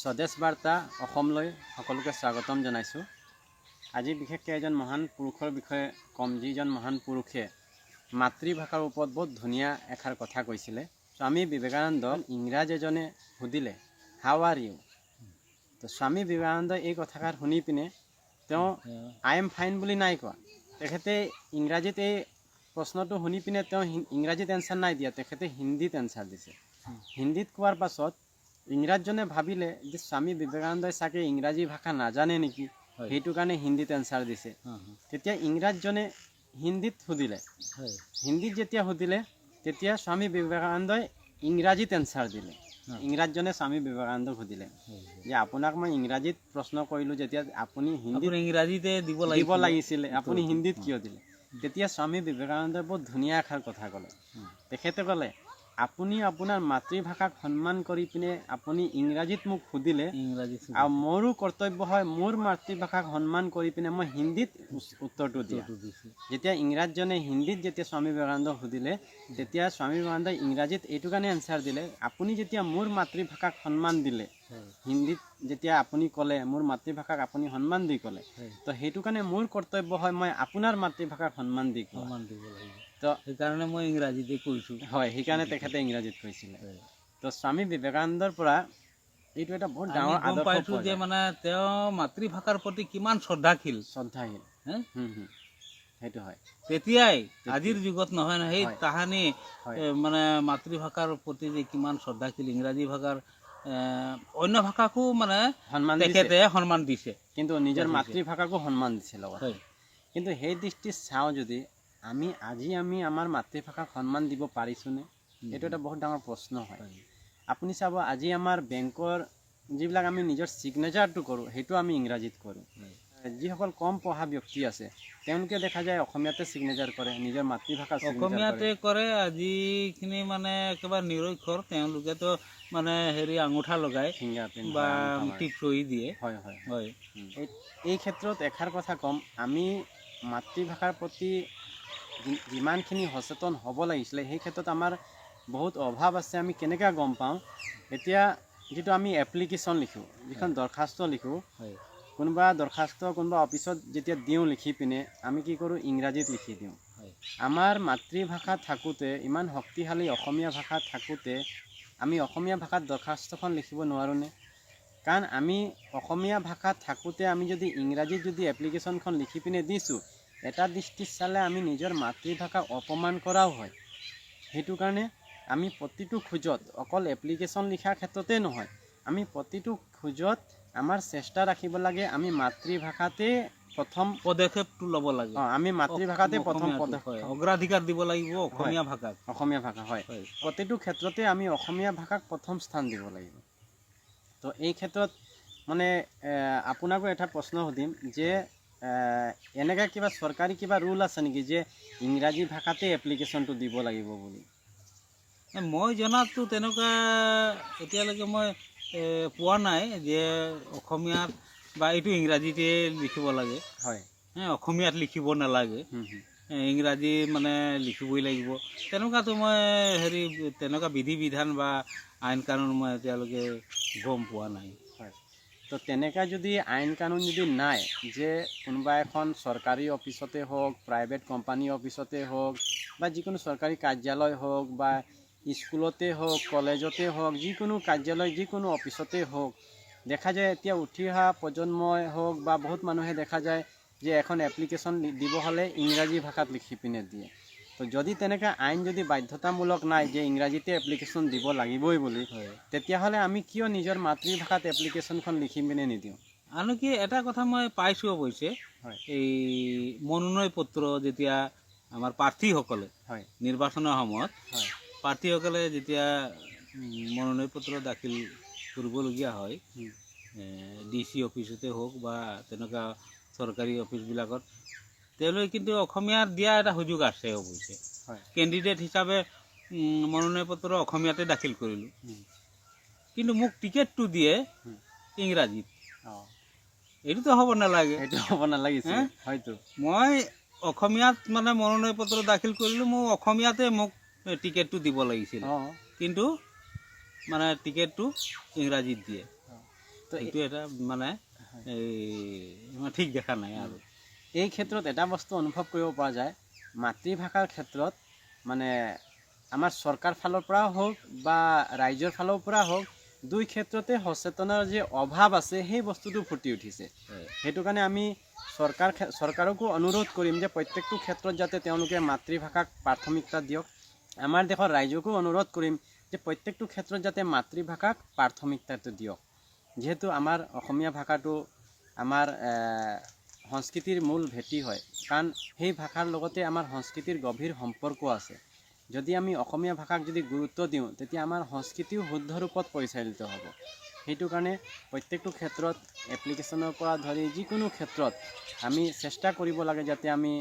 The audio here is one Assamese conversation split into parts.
স্বদেশ বাৰ্তা অসমলৈ সকলোকে স্বাগতম জনাইছোঁ। আজি বিশেষকৈ এজন মহান পুৰুষৰ বিষয়ে ক'ম, যিজন মহান পুৰুষে মাতৃভাষাৰ ওপৰত বহুত ধুনীয়া এষাৰ কথা কৈছিলে। স্বামী বিবেকানন্দক ইংৰাজ এজনে সুধিলে, হাউ আৰ ইউ? তো স্বামী বিবেকানন্দই এই কথাষাৰ শুনি পিনে তেওঁ আই এম ফাইন বুলি নাই কোৱা। তেখেতে ইংৰাজীত এই প্ৰশ্নটো শুনি পিনে তেওঁ ইংৰাজীত এনচাৰ নাই দিয়া, তেখেতে হিন্দীত এনচাৰ দিছে। হিন্দীত কোৱাৰ পাছত ইংৰাজজনে ভাবিলে যে স্বামী বিবেকানন্দই চাগে ইংৰাজী ভাষা নাজানে নেকি, সেইটো কাৰণে হিন্দীত এনচাৰ দিছে। তেতিয়া ইংৰাজজনে হিন্দীত সুধিলে, হিন্দীত যেতিয়া সুধিলে তেতিয়া স্বামী বিবেকানন্দই ইংৰাজীত এনচাৰ দিলে। ইংৰাজজনে স্বামী বিবেকানন্দক সুধিলে যে আপোনাক মই ইংৰাজীত প্ৰশ্ন কৰিলোঁ, যেতিয়া আপুনি হিন্দীত ইংৰাজীতে দিব লাগিছিলে, আপুনি হিন্দীত কিয় দিলে? তেতিয়া স্বামী বিবেকানন্দই বহুত ধুনীয়া এষাৰ কথা ক'লে। তেখেতে ক'লে, আপুনি আপোনাৰ মাতৃভাষাক সন্মান কৰি পিনে আপুনি ইংৰাজীত মোক সুধিলে, আৰু মোৰো কৰ্তব্য হয় মোৰ মাতৃভাষাক সন্মান কৰি পিনে মই হিন্দীত উত্তৰটো দিয়া। যেতিয়া ইংৰাজজনে হিন্দীত যেতিয়া স্বামী বিবেকানন্দক সুধিলে, তেতিয়া স্বামী বিবেকানন্দই ইংৰাজীত এইটো কাৰণে এনচাৰ দিলে, আপুনি যেতিয়া মোৰ মাতৃভাষাক সন্মান দিলে, হিন্দীত যেতিয়া আপুনি ক'লে মোৰ মাতৃভাষাক আপুনি সন্মান দি ক'লে, তো সেইটো কাৰণে মোৰ কৰ্তব্য হয় মই আপোনাৰ মাতৃভাষাক সন্মান দি দিব লাগিব। তো সেইকাৰণে মই ইংৰাজীতে কৈছোঁ। হয়, সেইকাৰণে তেখেতে ইংৰাজীত কৈছিলে। তো স্বামী বিবেকানন্দৰ পৰা এইটো এটা বহুত ডাঙৰ আদৰ্শ পাইছোঁ যে মানে তেওঁ মাতৃভাষাৰ প্ৰতি কিমান শ্ৰদ্ধাশীল। সেইটো হয়। তেতিয়াই আজিৰ যুগত নহয় নহয়, সেই তাহানি মানে মাতৃভাষাৰ প্ৰতি যে কিমান শ্ৰদ্ধাশীল, ইংৰাজী ভাষাৰ অন্য ভাষাকো মানে তেখেতে সন্মান দিছে, কিন্তু নিজৰ মাতৃভাষাকো সন্মান দিছিল। কিন্তু সেই দৃষ্টিত চাওঁ যদি আজি আমি আমাৰ মাতৃভাষাক সন্মান দিব পাৰিছোঁনে, এইটো এটা বহুত ডাঙৰ প্ৰশ্ন হয়। আপুনি চাব, আজি আমাৰ বেংকৰ যিবিলাক আমি নিজৰ ছিগনেচাৰটো কৰোঁ সেইটো আমি ইংৰাজীত কৰোঁ। যিসকল কম পঢ়া ব্যক্তি আছে তেওঁলোকে দেখা যায় অসমীয়াতে ছিগনেচাৰ কৰে, নিজৰ মাতৃভাষা অসমীয়াতে কৰে। আজিখিনি মানে একেবাৰে নিৰক্ষৰ, তেওঁলোকেতো মানে আঙুঠা লগাই বা টিপ চহি দিয়ে। হয় হয় হয়। এই ক্ষেত্ৰত এষাৰ কথা ক'ম, আমি মাতৃভাষাৰ প্ৰতি যিমানখিনি সচেতন হ'ব লাগিছিলে সেই ক্ষেত্ৰত আমাৰ বহুত অভাৱ আছে। আমি কেনেকৈ গম পাওঁ? এতিয়া যিটো আমি এপ্লিকেশ্যন লিখোঁ, যিখন দৰখাস্ত লিখোঁ, কোনোবা অফিচত যেতিয়া দিওঁ লিখি পিনে আমি কি কৰোঁ? ইংৰাজীত লিখি দিওঁ। আমাৰ মাতৃভাষা থাকোঁতে, ইমান শক্তিশালী অসমীয়া ভাষা থাকোঁতে আমি অসমীয়া ভাষাত দৰখাস্তখন লিখিব নোৱাৰোঁনে? কাৰণ আমি অসমীয়া ভাষা থাকোঁতে আমি যদি ইংৰাজীত যদি এপ্লিকেশ্যনখন লিখি পিনে দিছোঁ, এটা দৃষ্টিত চালে আমি নিজৰ মাতৃভাষাক অপমান কৰাও হয়। সেইটো কাৰণে আমি প্ৰতিটো খোজত, অকল এপ্লিকেশ্যন লিখাৰ ক্ষেত্ৰতে নহয়, আমি প্ৰতিটো খোজত আমাৰ চেষ্টা ৰাখিব লাগে আমি মাতৃভাষাতে প্ৰথম পদক্ষেপটো ল'ব লাগে। আমি মাতৃভাষাতে প্ৰথম অগ্ৰাধিকাৰ দিব লাগিব অসমীয়া ভাষাক। অসমীয়া ভাষা হয়, প্ৰতিটো ক্ষেত্ৰতে আমি অসমীয়া ভাষাক প্ৰথম স্থান দিব লাগিব। তো এই ক্ষেত্ৰত মানে আপোনাকো এটা প্ৰশ্ন সুধিম যে এনেকৈ কিবা চৰকাৰী কিবা ৰুল আছে নেকি যে ইংৰাজী ভাষাতে এপ্লিকেশ্যনটো দিব লাগিব বুলি? মই জনাততো তেনেকুৱা এতিয়ালৈকে মই পোৱা নাই যে অসমীয়াত বা এইটো ইংৰাজীতে লিখিব লাগে। হয়, অসমীয়াত লিখিব নালাগে, ইংৰাজী মানে লিখিবই লাগিব, তেনেকুৱাতো মই তেনেকুৱা বিধি বিধান বা আইন কানুন মই এতিয়ালৈকে গম পোৱা নাই। হয়, তো তেনেকুৱা যদি আইন কানুন যদি নাই যে কোনোবা এখন চৰকাৰী অফিচতে হওক, প্ৰাইভেট কোম্পানী অফিচতে হওক, বা যিকোনো চৰকাৰী কাৰ্যালয় হওক, বা স্কুলতে হওক, কলেজতে হওক, যিকোনো কাৰ্যালয় যিকোনো অফিচতে হওক, দেখা যায় এতিয়া উঠি অহা প্ৰজন্মই হওক বা বহুত মানুহে দেখা যায় যে এখন এপ্লিকেশ্যন দিব হ'লে ইংৰাজী ভাষাত লিখি পিনে দিয়ে। তো যদি তেনেকৈ আইন যদি বাধ্যতামূলক নাই যে ইংৰাজীতে এপ্লিকেশ্যন দিব লাগিবই বুলি, তেতিয়াহ'লে আমি কিয় নিজৰ মাতৃভাষাত এপ্লিকেশ্যনখন লিখি পিনে নিদিওঁ? আনকি এটা কথা মই পাইছোঁ অৱশ্যে, এই মনোনয়ন পত্ৰ যেতিয়া আমাৰ প্ৰাৰ্থীসকলে নিৰ্বাচনৰ সময়ত প্ৰাৰ্থীসকলে যেতিয়া মনোনয়ন পত্ৰ দাখিল কৰিবলগীয়া হয়, DC অফিচতে হওক বা তেনেকুৱা চৰকাৰী অফিচবিলাকত, তেওঁলোকে কিন্তু অসমীয়াত দিয়া এটা সুযোগ আছে অৱশ্যে। কেণ্ডিডেট হিচাপে মনোনয়ন পত্ৰ অসমীয়াতে দাখিল কৰিলোঁ, কিন্তু মোক টিকেটটো দিয়ে ইংৰাজীত। এইটোতো হ'ব নালাগে, হয়তো মই অসমীয়াত মানে মনোনয়ন পত্ৰ দাখিল কৰিলোঁ, মোক অসমীয়াতে মোক টিকেটটো দিব লাগিছিল, কিন্তু মানে টিকেটটো ইংৰাজীত দিয়ে। তো এইটো এটা মানে এই ঠিক দেখা নাই আৰু এই ক্ষেত্ৰত এটা বস্তু অনুভৱ কৰিব পৰা যায়, মাতৃভাষাৰ ক্ষেত্ৰত মানে আমাৰ চৰকাৰ ফালৰ পৰা হওক বা ৰাইজৰ ফালৰ পৰা হওক, দুই ক্ষেত্ৰতে সচেতনৰ যে অভাৱ আছে সেই বস্তুটো ফুটি উঠিছে। সেইটো কাৰণে আমি চৰকাৰকো অনুৰোধ কৰিম যে প্ৰত্যেকটো ক্ষেত্ৰত যাতে তেওঁলোকে মাতৃভাষাক প্ৰাথমিকতা দিয়ক। আমাৰ দেশৰ ৰাইজকো অনুৰোধ কৰিম যে প্ৰত্যেকটো ক্ষেত্ৰত যাতে মাতৃভাষাক প্ৰাথমিকতাটো দিয়ক। যিহেতু আমাৰ অসমীয়া ভাষাটো আমাৰ সংস্কৃতিৰ মূল ভেটি হয়, কাৰণ সেই ভাষাৰ লগতে আমাৰ সংস্কৃতিৰ গভীৰ সম্পৰ্ক আছে। যদি আমি অসমীয়া ভাষাক যদি গুৰুত্ব দিওঁ তেতিয়া আমাৰ সংস্কৃতিও শুদ্ধ ৰূপত পৰিচালিত হ'ব। সেইটো কাৰণে প্ৰত্যেকটো ক্ষেত্ৰত এপ্লিকেশ্যনৰ পৰা ধৰি যিকোনো ক্ষেত্ৰত আমি চেষ্টা কৰিব লাগে যাতে আমি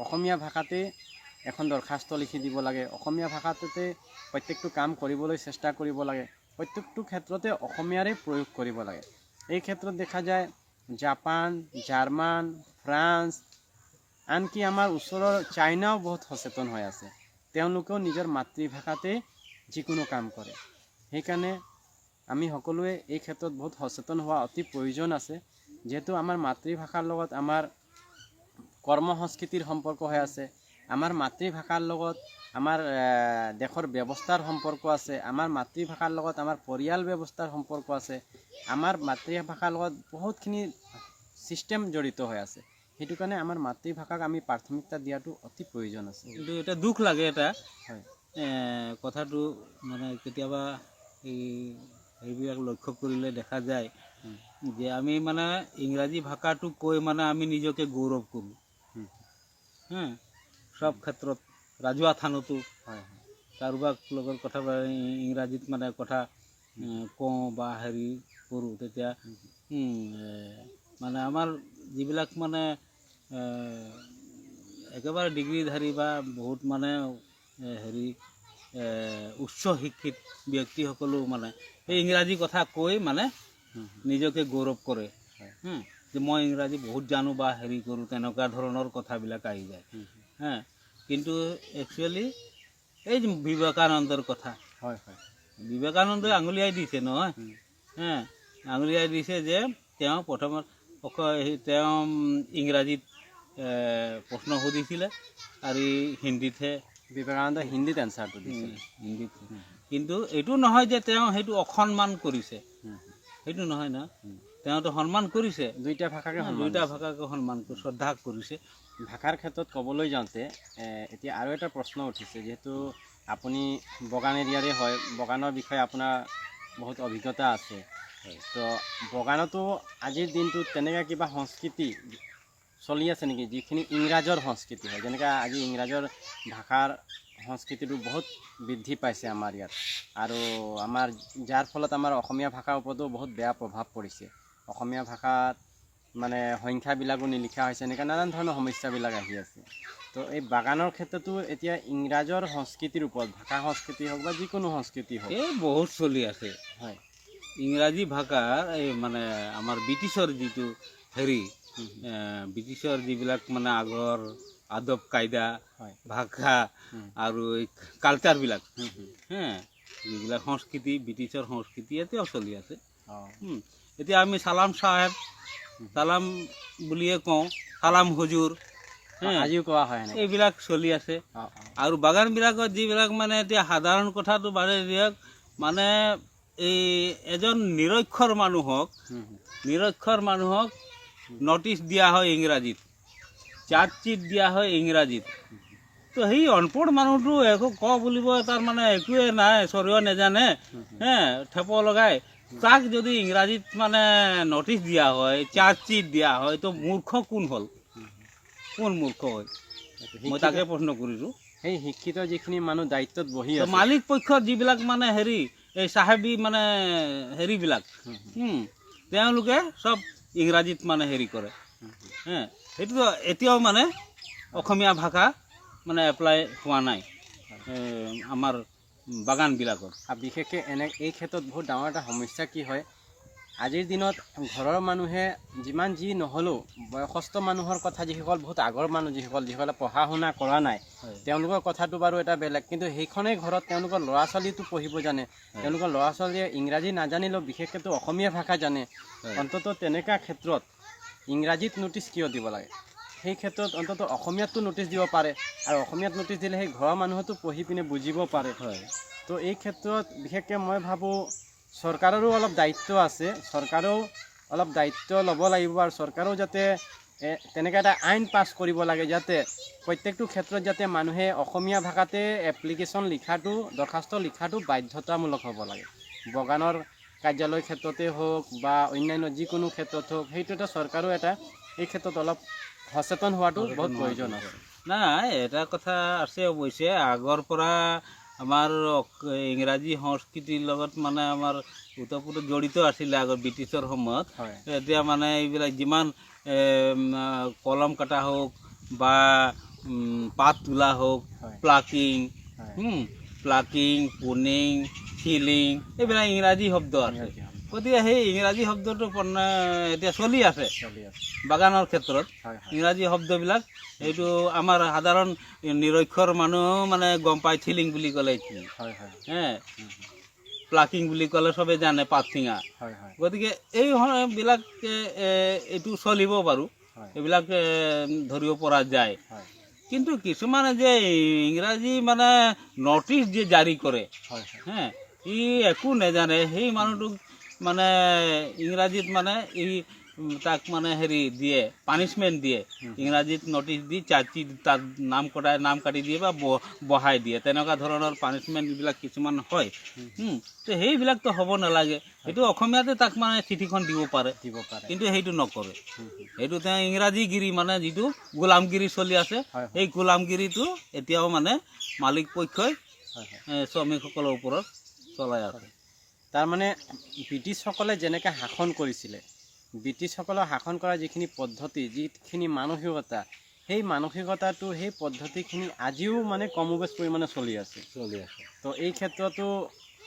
অসমীয়া ভাষাতে এখন দৰখাস্ত লিখি দিব লাগে, অসমীয়া ভাষাটোতে প্ৰত্যেকটো কাম কৰিবলৈ চেষ্টা কৰিব লাগে, প্ৰত্যেকটো ক্ষেত্ৰতে অসমীয়াৰে প্ৰয়োগ কৰিব লাগে। এই ক্ষেত্ৰত দেখা যায় জাপান, জাৰ্মান, ফ্ৰান্স, আনকি আমাৰ ওচৰৰ চাইনাও বহুত সচেতন হৈ আছে। তেওঁলোকেও নিজৰ মাতৃভাষাতে যিকোনো কাম কৰে। সেইকাৰণে আমি সকলোৱে এই ক্ষেত্ৰত বহুত সচেতন হোৱা অতি প্ৰয়োজন আছে। যিহেতু আমাৰ মাতৃভাষাৰ লগত আমাৰ কৰ্ম সংস্কৃতিৰ সম্পৰ্ক হৈ আছে, আমাৰ মাতৃভাষাৰ লগত আমাৰ দেশৰ ব্যৱস্থাৰ সম্পৰ্ক আছে, আমাৰ মাতৃভাষাৰ লগত আমাৰ পৰিয়াল ব্যৱস্থাৰ সম্পৰ্ক আছে, আমাৰ মাতৃভাষাৰ লগত বহুতখিনি ছিষ্টেম জড়িত হৈ আছে। সেইটো কাৰণে আমাৰ মাতৃভাষাক আমি প্ৰাথমিকতা দিয়াটো অতি প্ৰয়োজন আছে। কিন্তু এটা দুখ লাগে এটা হয়, কথাটো মানে কেতিয়াবা এইবিলাক লক্ষ্য কৰিলে দেখা যায় যে আমি মানে ইংৰাজী ভাষাটো কৈ মানে আমি নিজকে গৌৰৱ কৰোঁ। সব ক্ষেত্ৰত ৰাজহুৱা থানতো কাৰোবাক লগত কথা ইংৰাজীত মানে কথা কওঁ বা হেৰি কৰোঁ, তেতিয়া মানে আমাৰ যিবিলাক মানে একেবাৰে ডিগ্ৰীধাৰী বা বহুত মানে হেৰি উচ্চ শিক্ষিত ব্যক্তিসকলেও মানে এই ইংৰাজী কথা কৈ মানে নিজকে গৌৰৱ কৰে যে মই ইংৰাজী বহুত জানো বা হেৰি কৰোঁ, তেনেকুৱা ধৰণৰ কথাবিলাক আহি যায়। কিন্তু একচুৱেলি এই বিবেকানন্দৰ কথা, বিবেকানন্দই আঙুলিয়াই দিছে নহয়, আঙুলিয়াই দিছে যে তেওঁ প্ৰথমত তেওঁ ইংৰাজীত প্ৰশ্ন সুধিছিলে আৰু হিন্দীতহে বিবেকানন্দ হিন্দীত এনচাৰটো দিছিলে। হিন্দীত কিন্তু এইটো নহয় যে তেওঁ সেইটো অসন্মান কৰিছে, সেইটো নহয় না, তেওঁতো সন্মান কৰিছে, দুইটা ভাষাকে সন্মান শ্ৰদ্ধা কৰিছে। ভাষাৰ ক্ষেত্ৰত ক'বলৈ যাওঁতে এতিয়া আৰু এটা প্ৰশ্ন উঠিছে, যিহেতু আপুনি বগান এৰিয়াৰে হয়, বগানৰ বিষয়ে আপোনাৰ বহুত অভিজ্ঞতা আছে। তো বগানতো আজিৰ দিনটোত তেনেকৈ কিবা সংস্কৃতি চলি আছে নেকি যিখিনি ইংৰাজৰ সংস্কৃতি হয়? যেনেকৈ আজি ইংৰাজৰ ভাষাৰ সংস্কৃতিটো বহুত বৃদ্ধি পাইছে আমাৰ ইয়াত, আৰু আমাৰ যাৰ ফলত আমাৰ অসমীয়া ভাষাৰ ওপৰতো বহুত বেয়া প্ৰভাৱ পৰিছে। অসমীয়া ভাষাত মানে সংখ্যাবিলাকো নিলিখা হৈছে, এনেকুৱা নানান ধৰণৰ সমস্যাবিলাক আহি আছে। তো এই বাগানৰ ক্ষেত্ৰতো এতিয়া ইংৰাজৰ সংস্কৃতিৰ ওপৰত, ভাষা সংস্কৃতি হওক বা যিকোনো সংস্কৃতি হওক, এই বহুত চলি আছে। হয়, ইংৰাজী ভাষাৰ এই মানে আমাৰ ব্ৰিটিছৰ যিটো হেৰি, ব্ৰিটিছৰ যিবিলাক মানে আগৰ আদব কায়দা, ভাষা আৰু এই কালচাৰবিলাক, যিবিলাক সংস্কৃতি, ব্ৰিটিছৰ সংস্কৃতি এতিয়াও চলি আছে। এতিয়া আমি চালাম চাহেব, চালাম বুলিয়ে কওঁ, চালাম হুজুৰ, আজিও কোৱা হয়, এইবিলাক চলি আছে। আৰু বাগানবিলাকত যিবিলাক মানে এতিয়া সাধাৰণ কথাটো বাদে দিয়ক, মানে এই এজন নিৰক্ষৰ মানুহক নটিচ দিয়া হয় ইংৰাজীত, চাৰ্জশ্বিট দিয়া হয় ইংৰাজীত। তো সেই অনপঢ় মানুহটো একো বুলিব তাৰ মানে একোৱে নাই, চৰিও নেজানে, থেপ লগাই তাক যদি ইংৰাজীত মানে নটিচ দিয়া হয়, চাৰ্জশ্বিট দিয়া হয়, তো মূৰ্খ কোন হ'ল? কোন মূৰ্খ হয়? মই তাকে প্ৰশ্ন কৰিছোঁ। সেই শিক্ষিত যিখিনি মানুহ দায়িত্বত বহি আছে, মালিক পক্ষত যিবিলাক মানে হেৰি এই চাহেবী মানে হেৰিবিলাক, তেওঁলোকে চব ইংৰাজীত মানে হেৰি কৰে। সেইটো এতিয়াও মানে অসমীয়া ভাষা মানে এপ্লাই হোৱা নাই আমাৰ বাগানবিলাকত। বিশেষকৈ এই ক্ষেত্ৰত বহুত ডাঙৰ এটা সমস্যা কি হয়, আজিৰ দিনত ঘৰৰ মানুহে যিমান যি নহ'লেও বয়সস্থ মানুহৰ কথা যিসকল বহুত আগৰ মানুহ যিসকলে পঢ়া শুনা কৰা নাই তেওঁলোকৰ কথাটো বাৰু এটা বেলেগ, কিন্তু সেইখনেই ঘৰত তেওঁলোকৰ ল'ৰা ছোৱালীটো পঢ়িব জানে, তেওঁলোকৰ ল'ৰা ছোৱালীয়ে ইংৰাজী নাজানিলেও বিশেষকৈতো অসমীয়া ভাষা জানে। অন্ততঃ তেনেকুৱা ক্ষেত্ৰত ইংৰাজীত ন'টিচ কিয় দিব লাগে? সেই ক্ষেত্ৰত অন্ততঃ অসমীয়াতটো ন'টিচ দিব পাৰে, আৰু অসমীয়াত ন'টিচ দিলে সেই ঘৰৰ মানুহেতো পঢ়ি পিনে বুজিব পাৰে। তো এই ক্ষেত্ৰত বিশেষকৈ মই ভাবোঁ চৰকাৰৰো অলপ দায়িত্ব আছে, চৰকাৰেও অলপ দায়িত্ব ল'ব লাগিব, আৰু চৰকাৰেও যাতে তেনেকৈ এটা আইন পাছ কৰিব লাগে যাতে প্ৰত্যেকটো ক্ষেত্ৰত যাতে মানুহে অসমীয়া ভাষাতে এপ্লিকেশ্যন লিখাটো, দৰখাস্ত লিখাটো বাধ্যতামূলক হ'ব লাগে। বাগানৰ কাৰ্যালয় ক্ষেত্ৰতে হওক বা অন্যান্য যিকোনো ক্ষেত্ৰত হওক, সেইটো এটা চৰকাৰেও এটা এই ক্ষেত্ৰত অলপ সচেতন হোৱাটো বহুত প্ৰয়োজন আছে। নাই, এটা কথা আছে অৱশ্যে, আগৰ পৰা আমাৰ ইংৰাজী সংস্কৃতিৰ লগত মানে আমাৰ ওতঃপ্ৰোত জড়িত আছিলে আগৰ ব্ৰিটিছৰ সময়ত। এতিয়া মানে এইবিলাক যিমান কলম কটা হওক বা পাত তোলা হওক, প্লাকিং, পুনিং, ফিলিং, এইবিলাক ইংৰাজী শব্দ আছে। গতিকে সেই ইংৰাজী শব্দটো এতিয়া চলি আছে বাগানৰ ক্ষেত্ৰত। ইংৰাজী শব্দবিলাক এইটো আমাৰ সাধাৰণ নিৰক্ষৰ মানুহেও মানে গম পায়। থিলিং বুলি ক'লে কি, প্লাকিং বুলি ক'লে চবে জানে পাত ছিঙা। গতিকে এইবিলাক এইটো চলিব বাৰু, এইবিলাক ধৰিব পৰা যায়। কিন্তু কিছুমানে যে ইংৰাজী মানে ন'টিচ যে জাৰি কৰে, ই একো নাজানে, সেই মানুহটোক মানে ইংৰাজীত মানে তাক মানে দিয়ে, পানিছমেণ্ট দিয়ে। ইংৰাজীত ন'টিচ দি চাৰ্চি তাত নাম কাটি দিয়ে বা বহাই দিয়ে, তেনেকুৱা ধৰণৰ পানিছমেণ্টবিলাক কিছুমান হয়। তো সেইবিলাকতো হ'ব নালাগে। সেইটো অসমীয়াতে তাক মানে চিঠিখন দিব পাৰে, কিন্তু সেইটো নকৰে। সেইটো তেওঁ ইংৰাজীগিৰি মানে যিটো গোলামগিৰি চলি আছে, সেই গোলামগিৰিটো এতিয়াও মানে মালিক পক্ষই শ্ৰমিকসকলৰ ওপৰত চলাই আছে। তাৰমানে ব্ৰিটিছসকলে যেনেকৈ শাসন কৰিছিলে, ব্ৰিটিছসকলৰ শাসন কৰা যিখিনি পদ্ধতি, যিখিনি মানসিকতা, সেই মানসিকতাটো, সেই পদ্ধতিখিনি আজিও মানে কমোবেছ পৰিমাণে চলি আছে। তো এই ক্ষেত্ৰতো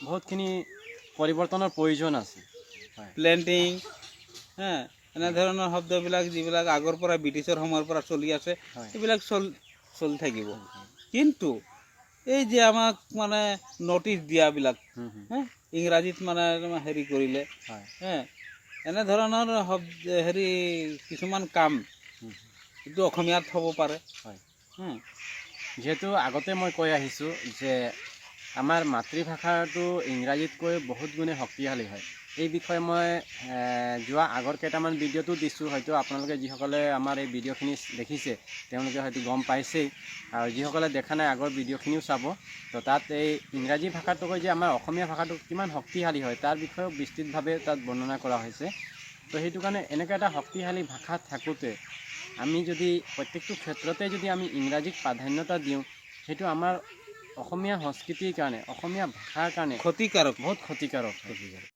বহুতখিনি পৰিৱৰ্তনৰ প্ৰয়োজন আছে। প্লেণ্টিং, এনেধৰণৰ শব্দবিলাক যিবিলাক আগৰ পৰা ব্ৰিটিছৰ সময়ৰ পৰা চলি আছে, সেইবিলাক চলি থাকিব। কিন্তু এই যে আমাক মানে ন'টিচ দিয়াবিলাক, ইংৰাজীত মানে হেৰি কৰিলে, এনেধৰণৰ কিছুমান কাম এইটো অসমীয়াত হ'ব পাৰে। যিহেতু আগতে মই কৈ আহিছোঁ যে আমাৰ মাতৃভাষাটো ইংৰাজীতকৈ বহুত গুণে শক্তিশালী হয়। এই বিষয়ে মই যোৱা আগৰ কেইটামান ভিডিঅ'টো দিছোঁ, হয়তো আপোনালোকে যিসকলে আমাৰ এই ভিডিঅ'খিনি দেখিছে তেওঁলোকে হয়তো গম পাইছেই, আৰু যিসকলে দেখা নাই আগৰ ভিডিঅ'খিনিও চাব। তো তাত এই ইংৰাজী ভাষাটোকৈ যে আমাৰ অসমীয়া ভাষাটো কিমান শক্তিশালী হয় তাৰ বিষয়েও বিস্তৃতভাৱে তাত বৰ্ণনা কৰা হৈছে। তো সেইটো কাৰণে এনেকুৱা এটা শক্তিশালী ভাষা থাকোঁতে আমি যদি প্ৰত্যেকটো ক্ষেত্ৰতে যদি আমি ইংৰাজীক প্ৰাধান্যতা দিওঁ, সেইটো আমাৰ অসমীয়া সংস্কৃতিৰ কাৰণে, অসমীয়া ভাষাৰ কাৰণে ক্ষতিকাৰক, বহুত ক্ষতিকাৰক।